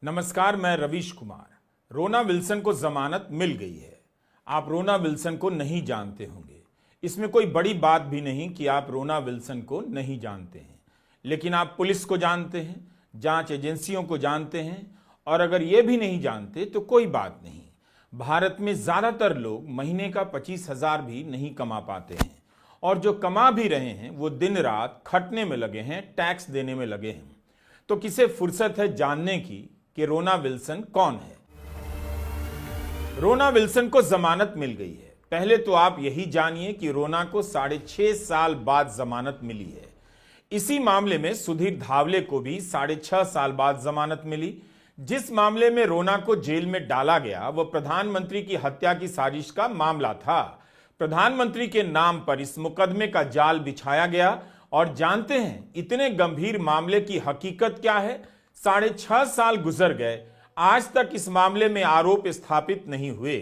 नमस्कार, मैं रवीश कुमार। रोना विल्सन को जमानत मिल गई है। आप रोना विल्सन को नहीं जानते होंगे। इसमें कोई बड़ी बात भी नहीं कि आप रोना विल्सन को नहीं जानते हैं, लेकिन आप पुलिस को जानते हैं, जांच एजेंसियों को जानते हैं, और अगर ये भी नहीं जानते तो कोई बात नहीं। भारत में ज़्यादातर लोग महीने का 25,000 भी नहीं कमा पाते हैं, और जो कमा भी रहे हैं वो दिन रात खटने में लगे हैं, टैक्स देने में लगे हैं। तो किसे फुर्सत है जानने की कि रोना विल्सन कौन है। रोना विल्सन को जमानत मिल गई है। पहले तो आप यही जानिए कि रोना को 6.5 साल बाद जमानत मिली है। इसी मामले में सुधीर धावले को भी 6.5 साल बाद जमानत मिली। जिस मामले में रोना को जेल में डाला गया वह प्रधानमंत्री की हत्या की साजिश का मामला था। प्रधानमंत्री के नाम पर इस मुकदमे का जाल बिछाया गया, और जानते हैं इतने गंभीर मामले की हकीकत क्या है। 6.5 साल गुजर गए, आज तक इस मामले में आरोप स्थापित नहीं हुए।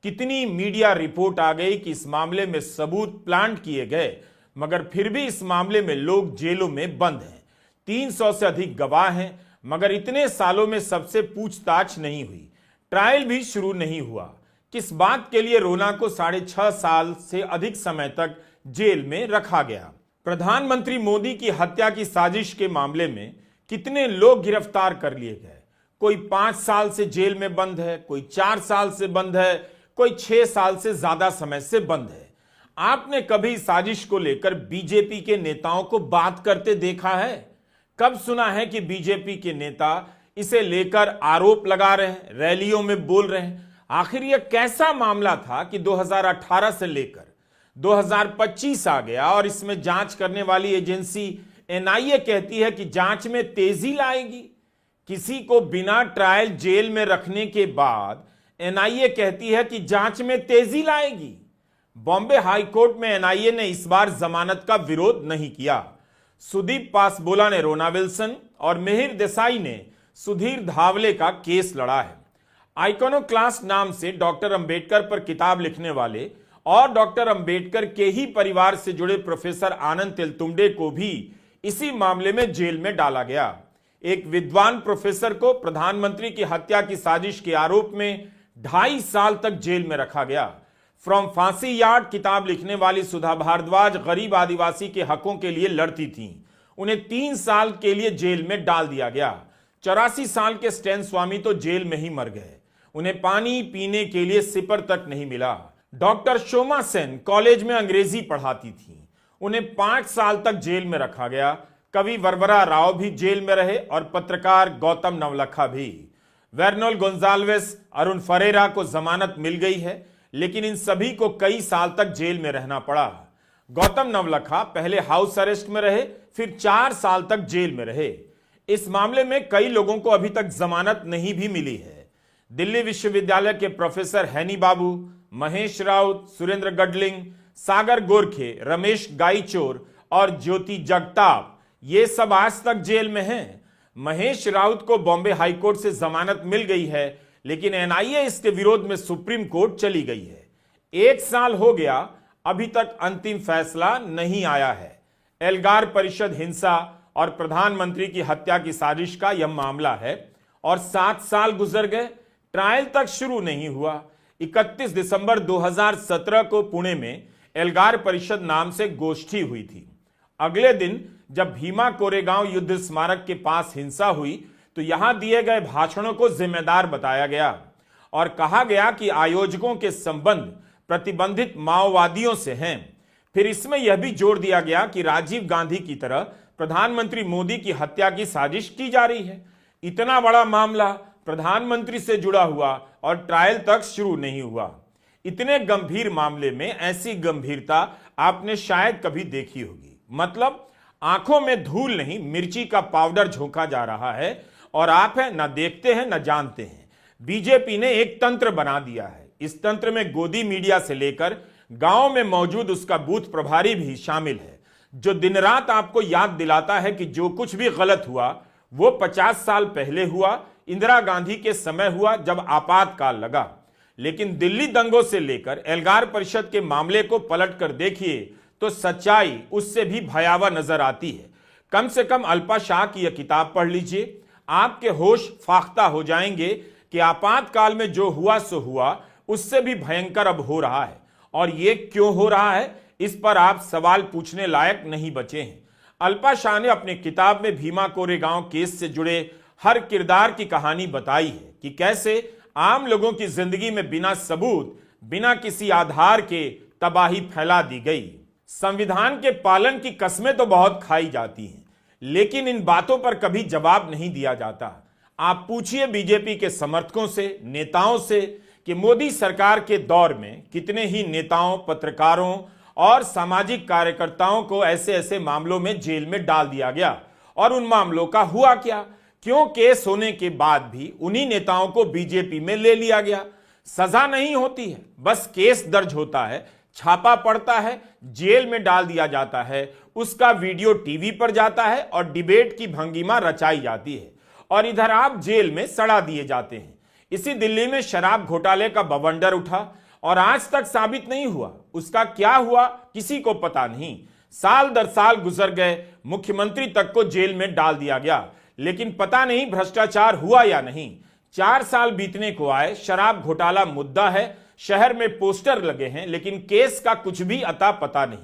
कितनी मीडिया रिपोर्ट आ गई कि इस मामले में सबूत प्लांट किए गए, मगर फिर भी इस मामले में लोग जेलों में बंद हैं। 300 से अधिक गवाह हैं, मगर इतने सालों में सबसे पूछताछ नहीं हुई, ट्रायल भी शुरू नहीं हुआ। किस बात के लिए रोना को 6.5 साल से अधिक समय तक जेल में रखा गया। प्रधानमंत्री मोदी की हत्या की साजिश के मामले में कितने लोग गिरफ्तार कर लिए गए। कोई 5 साल से जेल में बंद है, कोई 4 साल से बंद है, कोई 6 साल से ज्यादा समय से बंद है। आपने कभी साजिश को लेकर बीजेपी के नेताओं को बात करते देखा है? कब सुना है कि बीजेपी के नेता इसे लेकर आरोप लगा रहे हैं, रैलियों में बोल रहे हैं? आखिर यह कैसा मामला था कि 2018 से लेकर 2025 आ गया और इसमें जांच करने वाली एजेंसी एनआईए कहती है कि जांच में तेजी लाएगी। किसी को बिना ट्रायल जेल में रखने के बाद एनआईए कहती है कि जांच में तेजी लाएगी। बॉम्बे हाई कोर्ट में एनआईए ने इस बार जमानत का विरोध नहीं किया। सुदीप पासबोला ने रोना विल्सन और मिहिर देसाई ने सुधीर धावले का केस लड़ा है। आइकोनोक्लास्ट नाम से डॉक्टर अंबेडकर पर किताब लिखने वाले और डॉक्टर अंबेडकर के ही परिवार से जुड़े प्रोफेसर आनंद तेलतुंबडे को भी इसी मामले में जेल में डाला गया। एक विद्वान प्रोफेसर को प्रधानमंत्री की हत्या की साजिश के आरोप में 2.5 साल तक जेल में रखा गया। फ्रॉम फांसी यार्ड किताब लिखने वाली सुधा भारद्वाज गरीब आदिवासी के हकों के लिए लड़ती थीं। उन्हें 3 साल के लिए जेल में डाल दिया गया। 84 साल के स्टैन स्वामी तो जेल में ही मर गए। उन्हें पानी पीने के लिए सिपर तक नहीं मिला। डॉक्टर शोमा सेन कॉलेज में अंग्रेजी पढ़ाती थी, उन्हें 5 साल तक जेल में रखा गया। कवि वरवरा राव भी जेल में रहे और पत्रकार गौतम नवलखा भी। वर्नोल गोंजाल्वेस, अरुण फरेरा को जमानत मिल गई है, लेकिन इन सभी को कई साल तक जेल में रहना पड़ा। गौतम नवलखा पहले हाउस अरेस्ट में रहे, फिर 4 साल तक जेल में रहे। इस मामले में कई लोगों को अभी तक जमानत नहीं भी मिली है। दिल्ली विश्वविद्यालय के प्रोफेसर हैनी बाबू, महेश राउत, सुरेंद्र गडलिंग, सागर गोरखे, रमेश गाईचोर और ज्योति जगताप, ये सब आज तक जेल में हैं। महेश राउत को बॉम्बे हाईकोर्ट से जमानत मिल गई है, लेकिन एनआईए इसके विरोध में सुप्रीम कोर्ट चली गई है। 1 साल हो गया, अभी तक अंतिम फैसला नहीं आया है। एल्गार परिषद हिंसा और प्रधानमंत्री की हत्या की साजिश का यह मामला है, और 7 साल गुजर गए, ट्रायल तक शुरू नहीं हुआ। 31 दिसंबर 2017 को पुणे में एल्गार परिषद नाम से गोष्ठी हुई थी। अगले दिन जब भीमा कोरेगांव युद्ध स्मारक के पास हिंसा हुई तो यहां दिए गए भाषणों को जिम्मेदार बताया गया और कहा गया कि आयोजकों के संबंध प्रतिबंधित माओवादियों से हैं। फिर इसमें यह भी जोर दिया गया कि राजीव गांधी की तरह प्रधानमंत्री मोदी की हत्या की साजिश की जा रही है। इतना बड़ा मामला प्रधानमंत्री से जुड़ा हुआ और ट्रायल तक शुरू नहीं हुआ। इतने गंभीर मामले में ऐसी गंभीरता आपने शायद कभी देखी होगी। मतलब आंखों में धूल नहीं, मिर्ची का पाउडर झोंका जा रहा है, और आप है ना देखते हैं ना जानते हैं। बीजेपी ने एक तंत्र बना दिया है। इस तंत्र में गोदी मीडिया से लेकर गांव में मौजूद उसका बूथ प्रभारी भी शामिल है, जो दिन रात आपको याद दिलाता है कि जो कुछ भी गलत हुआ वो 50 साल पहले हुआ, इंदिरा गांधी के समय हुआ जब आपातकाल लगा। लेकिन दिल्ली दंगों से लेकर एल्गार परिषद के मामले को पलट कर देखिए तो सच्चाई उससे भी भयावह नजर आती है। कम से कम अल्पा शाह की यह किताब पढ़ लीजिए, आपके होश फाख्ता हो जाएंगे कि आपातकाल में जो हुआ सो हुआ, उससे भी भयंकर अब हो रहा है। और यह क्यों हो रहा है, इस पर आप सवाल पूछने लायक नहीं बचे हैं। अल्पा शाह ने अपनी किताब में भीमा कोरेगांव केस से जुड़े हर किरदार की कहानी बताई है कि कैसे आम लोगों की जिंदगी में बिना सबूत, बिना किसी आधार के तबाही फैला दी गई। संविधान के पालन की कस्में तो बहुत खाई जाती हैं, लेकिन इन बातों पर कभी जवाब नहीं दिया जाता। आप पूछिए बीजेपी के समर्थकों से, नेताओं से कि मोदी सरकार के दौर में कितने ही नेताओं, पत्रकारों और सामाजिक कार्यकर्ताओं को ऐसे ऐसे मामलों में जेल में डाल दिया गया, और उन मामलों का हुआ क्या? क्यों केस होने के बाद भी उन्हीं नेताओं को बीजेपी में ले लिया गया? सजा नहीं होती है, बस केस दर्ज होता है, छापा पड़ता है, जेल में डाल दिया जाता है, उसका वीडियो टीवी पर जाता है और डिबेट की भंगिमा रचाई जाती है, और इधर आप जेल में सड़ा दिए जाते हैं। इसी दिल्ली में शराब घोटाले का बवंडर उठा और आज तक साबित नहीं हुआ। उसका क्या हुआ किसी को पता नहीं। साल दर साल गुजर गए, मुख्यमंत्री तक को जेल में डाल दिया गया, लेकिन पता नहीं भ्रष्टाचार हुआ या नहीं। 4 साल बीतने को आए, शराब घोटाला मुद्दा है, शहर में पोस्टर लगे हैं, लेकिन केस का कुछ भी अता पता नहीं।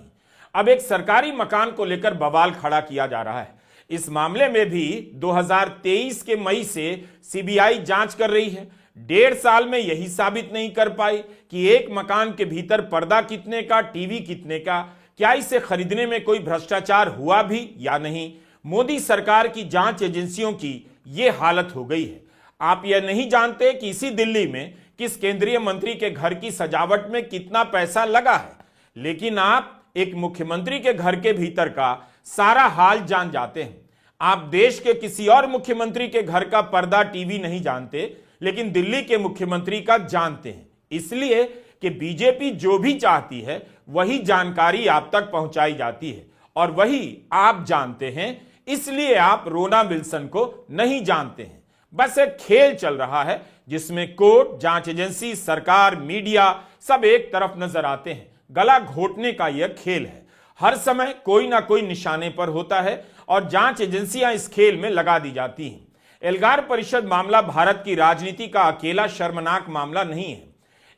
अब एक सरकारी मकान को लेकर बवाल खड़ा किया जा रहा है। इस मामले में भी 2023 के मई से सीबीआई जांच कर रही है। 1.5 साल में यही साबित नहीं कर पाई कि एक मकान के भीतर पर्दा कितने का, टीवी कितने का, क्या इसे खरीदने में कोई भ्रष्टाचार हुआ भी या नहीं। मोदी सरकार की जांच एजेंसियों की यह हालत हो गई है। आप यह नहीं जानते कि इसी दिल्ली में किस केंद्रीय मंत्री के घर की सजावट में कितना पैसा लगा है, लेकिन आप एक मुख्यमंत्री के घर के भीतर का सारा हाल जान जाते हैं। आप देश के किसी और मुख्यमंत्री के घर का पर्दा, टीवी नहीं जानते, लेकिन दिल्ली के मुख्यमंत्री का जानते हैं, इसलिए कि बीजेपी जो भी चाहती है वही जानकारी आप तक पहुंचाई जाती है, और वही आप जानते हैं, इसलिए आप रोना विल्सन को नहीं जानते हैं। बस एक खेल चल रहा है जिसमें कोर्ट, जांच एजेंसी, सरकार, मीडिया सब एक तरफ नजर आते हैं। गला घोटने का यह खेल है। हर समय कोई ना कोई निशाने पर होता है और जांच एजेंसियां इस खेल में लगा दी जाती हैं। एल्गार परिषद मामला भारत की राजनीति का अकेला शर्मनाक मामला नहीं है।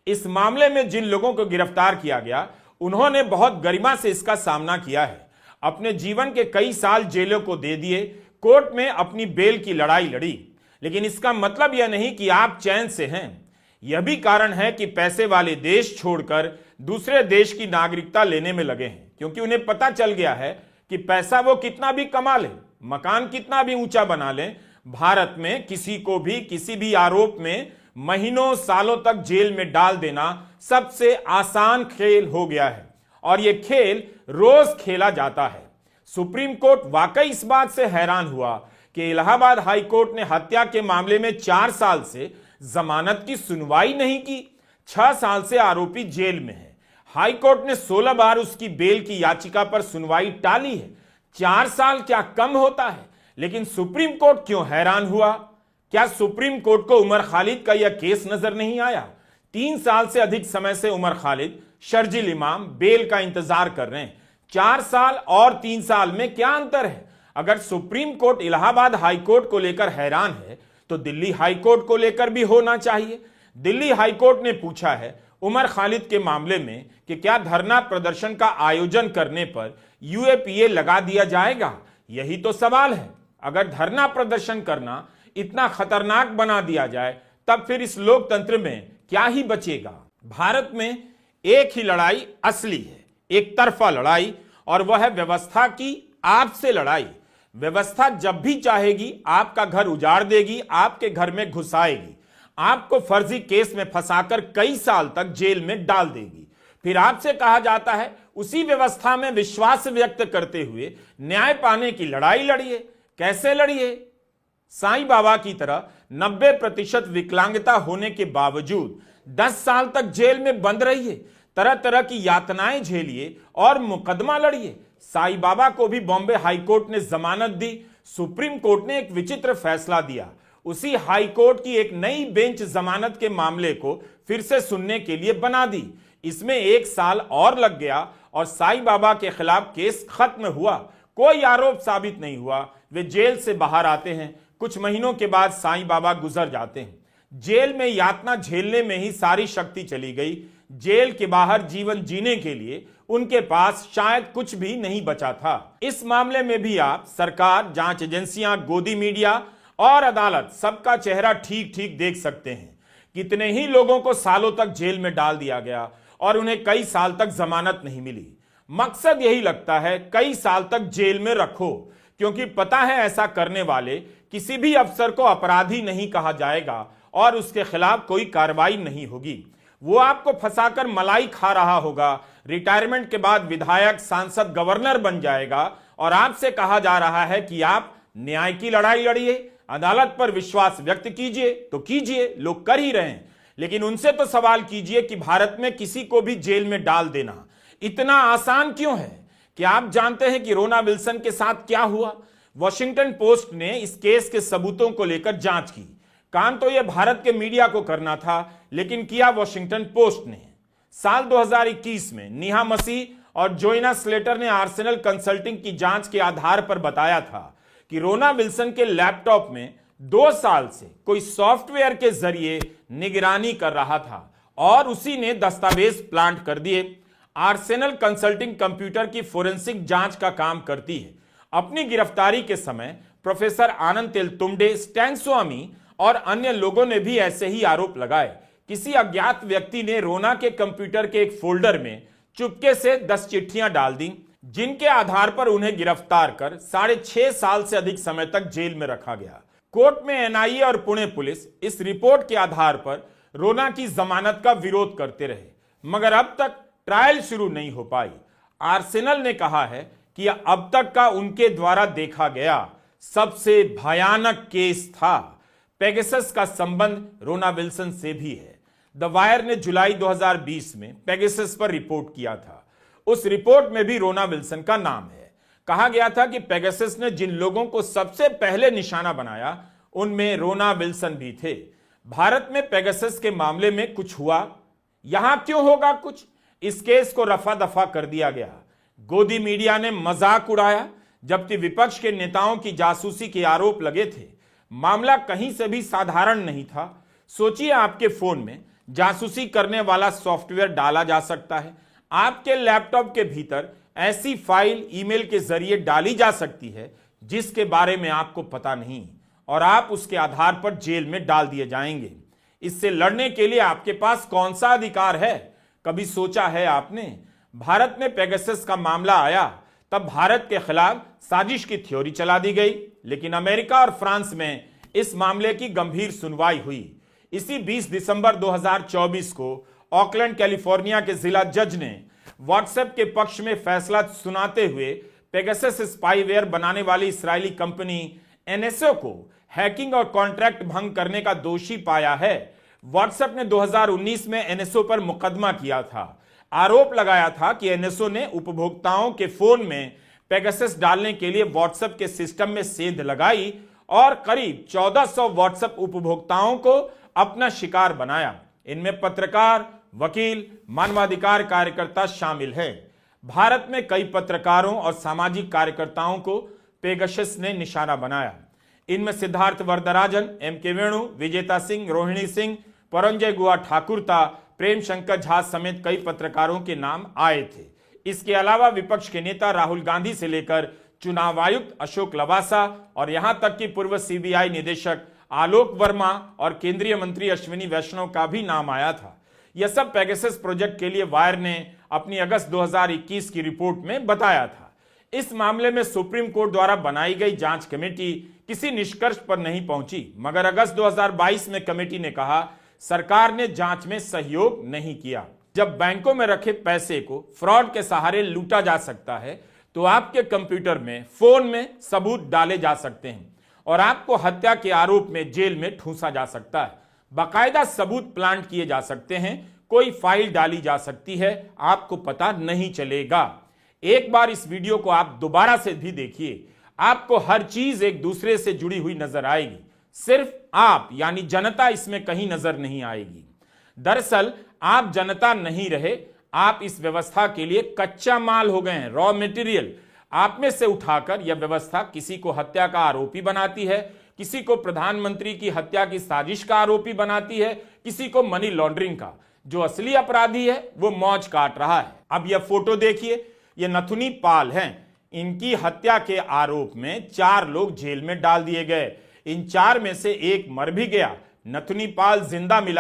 इस मामले में जिन लोगों को गिरफ्तार किया गया, उन्होंने बहुत गरिमा से इसका सामना किया है। अपने जीवन के कई साल जेलों को दे दिए, कोर्ट में अपनी बेल की लड़ाई लड़ी, लेकिन इसका मतलब यह नहीं कि आप चैन से हैं। यह भी कारण है कि पैसे वाले देश छोड़कर दूसरे देश की नागरिकता लेने में लगे हैं, क्योंकि उन्हें पता चल गया है कि पैसा वो कितना भी कमा लें, मकान कितना भी ऊंचा बना लें, भारत में किसी को भी किसी भी आरोप में महीनों सालों तक जेल में डाल देना सबसे आसान खेल हो गया है, और यह खेल रोज खेला जाता है। सुप्रीम कोर्ट वाकई इस बात से हैरान हुआ कि इलाहाबाद हाई कोर्ट ने हत्या के मामले में 4 साल से जमानत की सुनवाई नहीं की। 6 साल से आरोपी जेल में है। हाई कोर्ट ने 16 बार उसकी बेल की याचिका पर सुनवाई टाली है। 4 साल क्या कम होता है? लेकिन सुप्रीम कोर्ट क्यों हैरान हुआ? क्या सुप्रीम कोर्ट को उमर खालिद का यह केस नजर नहीं आया? 3 साल से अधिक समय से उमर खालिद, शर्जील इमाम बेल का इंतजार कर रहे हैं। 4 साल और 3 साल में क्या अंतर है? अगर supreme court Allahabad high court को लेकर हैरान है, तो दिल्ली हाई कोर्ट को लेकर भी होना चाहिए। दिल्ली हाई कोर्ट ने पूछा है उमर खालिद के मामले में कि क्या धरना प्रदर्शन का आयोजन करने पर यूएपीए लगा दिया जाएगा? यही तो सवाल है। अगर धरना प्रदर्शन करना इतना खतरनाक बना दिया जाए, तब फिर इस लोकतंत्र में क्या ही बचेगा? भारत में एक ही लड़ाई असली है, एक तरफा लड़ाई, और वह है व्यवस्था की आपसे लड़ाई। व्यवस्था जब भी चाहेगी आपका घर उजाड़ देगी, आपके घर में घुसाएगी, आपको फर्जी केस में फंसाकर कई साल तक जेल में डाल देगी। फिर आपसे कहा जाता है उसी व्यवस्था में विश्वास व्यक्त करते हुए न्याय पाने की लड़ाई लड़िए। कैसे लड़िए? साईं बाबा की तरह 90% विकलांगता होने के बावजूद 10 साल तक जेल में बंद रहिए, तरह तरह की यातनाएं झेलिए और मुकदमा लड़िए। साईं बाबा को भी बॉम्बे हाई कोर्ट ने जमानत दी। सुप्रीम कोर्ट ने एक विचित्र फैसला दिया। उसी हाई कोर्ट की एक नई बेंच जमानत के मामले को फिर से सुनने के लिए बना दी। इसमें 1 साल और लग गया और साईं बाबा के खिलाफ केस खत्म हुआ। कोई आरोप साबित नहीं हुआ। वे जेल से बाहर आते हैं, कुछ महीनों के बाद साईं बाबा गुजर जाते हैं। जेल में यातना झेलने में ही सारी शक्ति चली गई। जेल के बाहर जीवन जीने के लिए उनके पास शायद कुछ भी नहीं बचा था। इस मामले में भी आप सरकार, जांच एजेंसियां, गोदी मीडिया और अदालत सबका चेहरा ठीक ठीक देख सकते हैं। कितने ही लोगों को सालों तक जेल में डाल दिया गया और उन्हें कई साल तक जमानत नहीं मिली। मकसद यही लगता है, कई साल तक जेल में रखो, क्योंकि पता है ऐसा करने वाले किसी भी अफसर को अपराधी नहीं कहा जाएगा और उसके खिलाफ कोई कार्रवाई नहीं होगी। वो आपको फंसाकर मलाई खा रहा होगा, रिटायरमेंट के बाद विधायक, सांसद, गवर्नर बन जाएगा और आपसे कहा जा रहा है कि आप न्याय की लड़ाई लड़िए, अदालत पर विश्वास व्यक्त कीजिए। तो कीजिए, लोग कर ही रहे हैं, लेकिन उनसे तो सवाल कीजिए कि भारत में किसी को भी जेल में डाल देना इतना आसान क्यों है? क्या आप जानते हैं कि रोना विल्सन के साथ क्या हुआ? वॉशिंगटन पोस्ट ने इस केस के सबूतों को लेकर जांच की। काम तो यह भारत के मीडिया को करना था, लेकिन किया वॉशिंगटन पोस्ट ने। साल 2021 में नेहा मसीह और जोइना स्लेटर ने आर्सेनल कंसल्टिंग की जांच के आधार पर बताया था कि रोना विल्सन के लैपटॉप में 2 साल से कोई सॉफ्टवेयर के जरिए निगरानी कर रहा था और उसी ने दस्तावेज प्लांट कर दिए। आर्सेनल कंसल्टिंग कंप्यूटर की फोरेंसिक जांच का काम करती है। अपनी गिरफ्तारी के समय प्रोफेसर आनंद तेलतुंबडे, स्टैन स्वामी और अन्य लोगों ने भी ऐसे ही आरोप लगाए। किसी अज्ञात व्यक्ति ने रोना के कंप्यूटर के एक फोल्डर में चुपके से 10 चिट्ठियां डाल दी, जिनके आधार पर उन्हें गिरफ्तार कर 6.5 साल से अधिक समय तक जेल में रखा गया। कोर्ट में एनआईए और पुणे पुलिस इस रिपोर्ट के आधार पर रोना की जमानत का विरोध करते रहे, मगर अब तक ट्रायल शुरू नहीं हो पाई। आर्सेनल ने कहा है कि यह अब तक का उनके द्वारा देखा गया सबसे भयानक केस था। पेगासस का संबंध रोना विल्सन से भी है। द वायर ने जुलाई 2020 में पेगासस पर रिपोर्ट किया था। उस रिपोर्ट में भी रोना विल्सन का नाम है। कहा गया था कि पेगासस ने जिन लोगों को सबसे पहले निशाना बनाया, उनमें रोना विल्सन भी थे। भारत में पेगासस के मामले में कुछ हुआ, यहां क्यों होगा कुछ? इस केस को रफा दफा कर दिया गया। गोदी मीडिया ने मजाक उड़ाया, जबकि विपक्ष के नेताओं की जासूसी के आरोप लगे थे। मामला कहीं से भी साधारण नहीं था। सोचिए, आपके फोन में जासूसी करने वाला सॉफ्टवेयर डाला जा सकता है। आपके लैपटॉप के भीतर ऐसी फाइल ईमेल के जरिए डाली जा सकती है जिसके बारे में आपको पता नहीं, और आप उसके आधार पर जेल में डाल दिए जाएंगे। इससे लड़ने के लिए आपके पास कौन सा अधिकार है? कभी सोचा है आपने? भारत में पेगासस का मामला आया तब भारत के खिलाफ साजिश की थ्योरी चला दी गई, लेकिन अमेरिका और फ्रांस में इस मामले की गंभीर सुनवाई हुई। इसी 20 दिसंबर 2024 को ऑकलैंड, कैलिफोर्निया के जिला जज ने व्हाट्सएप के पक्ष में फैसला सुनाते हुए पेगासस स्पाईवेयर बनाने वाली इस्राएली कंपनी एनएसओ को हैकिंग और कॉन्ट्रैक्ट भंग करने का दोषी पाया है। व्हाट्सएप ने 2019 में एनएसओ पर मुकदमा किया था। आरोप लगाया था कि एनएसओ ने उपभोक्ताओं के फोन में पेगासस डालने के लिए व्हाट्सएप के सिस्टम में सेंध लगाई और करीब 1400 व्हाट्सएप उपभोक्ताओं को अपना शिकार बनाया। इनमें पत्रकार, वकील, मानवाधिकार कार्यकर्ता शामिल हैं। भारत में कई पत्रकारों और सामाजिक कार्यकर्ताओं को पेगासस ने निशाना बनाया। इनमें सिद्धार्थ वरदराजन, एम.के. वेणु, विजेता सिंह, रोहिणी सिंह, परंजय गुहा ठाकुरता, प्रेम शंकर झा समेत कई पत्रकारों के नाम आए थे। इसके अलावा विपक्ष के नेता राहुल गांधी से लेकर चुनाव आयुक्त अशोक लवासा और यहां तक कि पूर्व सीबीआई निदेशक आलोक वर्मा और केंद्रीय मंत्री अश्विनी वैष्णव का भी नाम आया था। यह सब पेगासस प्रोजेक्ट के लिए वायर ने अपनी अगस्त 2021 की रिपोर्ट में बताया था। इस मामले में सुप्रीम कोर्ट द्वारा बनाई गई जांच कमेटी किसी निष्कर्ष पर नहीं पहुंची, मगर अगस्त 2022 में कमेटी ने कहा सरकार ने जांच में सहयोग नहीं किया। जब बैंकों में रखे पैसे को फ्रॉड के सहारे लूटा जा सकता है, तो आपके कंप्यूटर में, फोन में सबूत डाले जा सकते हैं और आपको हत्या के आरोप में जेल में ठूंसा जा सकता है। बाकायदा सबूत प्लांट किए जा सकते हैं, कोई फाइल डाली जा सकती है, आपको पता नहीं चलेगा। एक बार इस वीडियो को आप दोबारा से भी देखिए, आपको हर चीज एक दूसरे से जुड़ी हुई नजर आएगी। सिर्फ आप यानी जनता इसमें कहीं नजर नहीं आएगी। दरअसल आप जनता नहीं रहे, आप इस व्यवस्था के लिए कच्चा माल हो गए हैं, रॉ मटेरियल। आप में से उठाकर यह व्यवस्था किसी को हत्या का आरोपी बनाती है, किसी को प्रधानमंत्री की हत्या की साजिश का आरोपी बनाती है, किसी को मनी लॉन्ड्रिंग का। जो असली अपराधी है वो मौज काट रहा है। अब यह फोटो देखिए, ये नथुनी पाल हैं। इनकी हत्या के आरोप में 4 लोग जेल में डाल दिए गए। इन 4 में से एक मर भी गया। नथुनी पाल जिंदा मिला है।